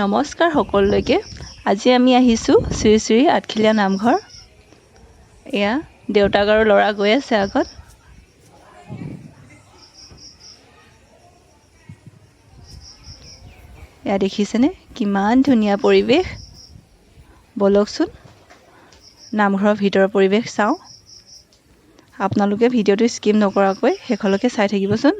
নমস্কাৰ সকলোলৈকে। আজি আমি আহিছোঁ শ্ৰী শ্ৰী আঠখিলীয়া নামঘৰ। এয়া দেউতাক আৰু ল'ৰা গৈ আছে আগত। এয়া দেখিছেনে কিমান ধুনীয়া পৰিৱেশ। বলকচোন নামঘৰৰ ভিতৰৰ পৰিৱেশ চাওঁ। আপোনালোকে ভিডিঅ'টো স্কিপ নকৰাকৈ শেষলৈকে চাই থাকিবচোন।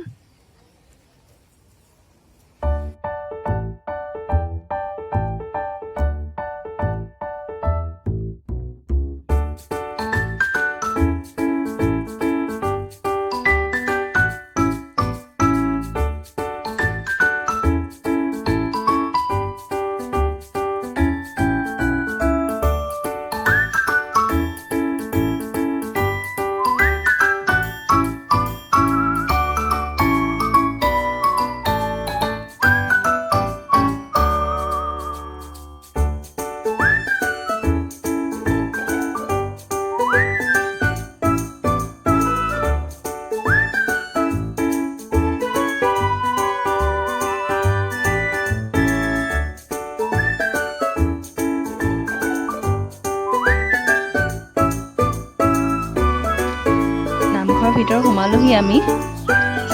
ভিতৰত সোমালোহি আমি,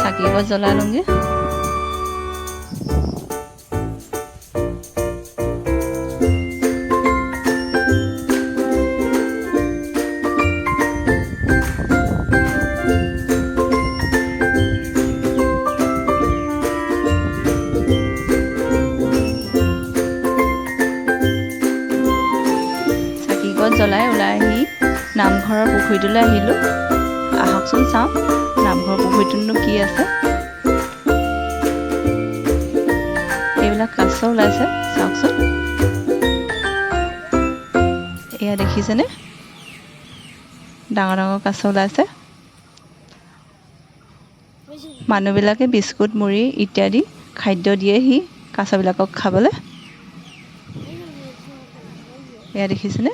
চাকিগছ জ্বলালোগে। চাকিগছ জ্বলাই ওলাই আহি নামঘৰৰ পুখুৰীটোলৈ আহিলোঁ। আহকচোন চাওঁ নামঘৰৰ পুখুৰীটোনো কি আছে। এইবিলাক কাছ ওলাইছে, চাওকচোন। এয়া দেখিছেনে ডাঙৰ ডাঙৰ কাছ ওলাইছে। মানুহবিলাকে বিস্কুট মুড়ি ইত্যাদি খাদ্য দিয়েহি কাছবিলাকক খাবলৈ। এয়া দেখিছেনে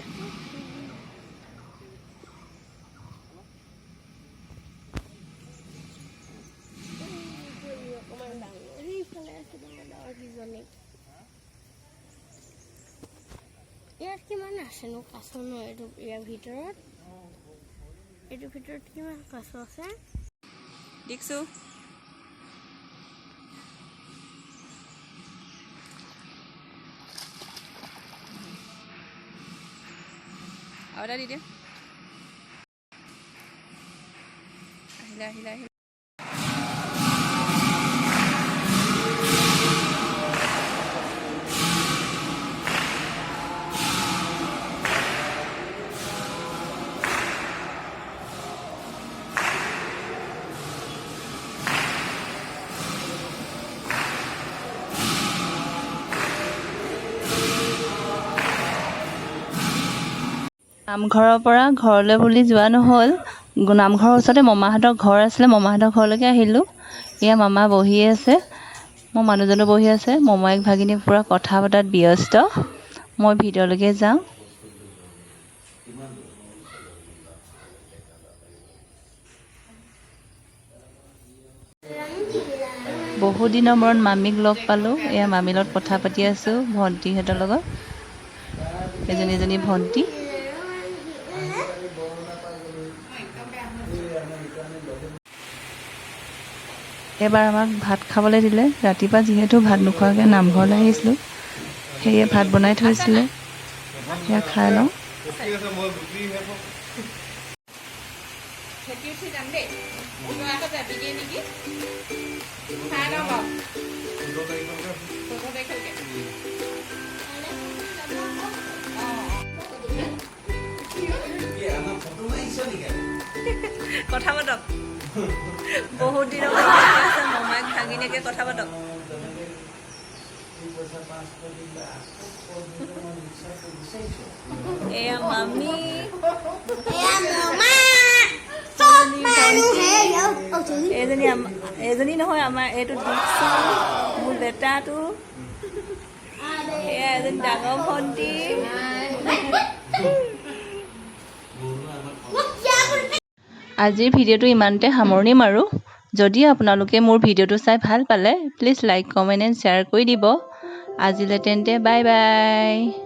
ইয়াত কিমান আছেনো কাছ ন? ইয়াৰ ভিতৰত কিমান কাছ আছে দেখিছোঁ। আৰু এটা দি দে। আহিলে নামঘৰৰ পৰা ঘৰলৈ বুলি যোৱা নহ'ল। নামঘৰৰ ওচৰতে মামাহঁতৰ ঘৰ আছিলে, মামাহঁতৰ ঘৰলৈকে আহিলোঁ। এয়া মামা বহি আছে, মোৰ মানুহজনো বহি আছে। মমায়েক ভাগিনী পূৰা কথা পতাত ব্যস্ত। মই ভিতৰলৈকে যাওঁ। বহুত দিনৰ মূৰত মামীক লগ পালোঁ। এয়া মামীৰ লগত কথা পাতি আছোঁ ভণ্টিহঁতৰ লগত। এজনী ভণ্টি। এবাৰ আমাক ভাত খাবলৈ দিলে। ৰাতিপুৱা যিহেতু ভাত নোখোৱাকৈ নামঘৰলৈ আহিছিলোঁ, সেয়ে ভাত বনাই থৈছিলে। সেয়া খাই লওঁ। কথা পাতক, বহুত দিনৰ মমায়েক ভাগিনীয়েকে কথা পাতক। এয়া মামী, এজনী নহয় আমাৰ এইটো দীক্ষা, মোৰ বেটাটো। এয়া এজনী ডাঙৰ ভণ্টি। আজিৰ ভিডিঅ'টো ইমানতে সামৰণি মাৰোঁ। যদি আপোনালোকে মোৰ ভিডিঅ'টো চাই ভাল পালে please like comment and share কৰি দিব। আজিলৈ তেন্তে বাই বাই।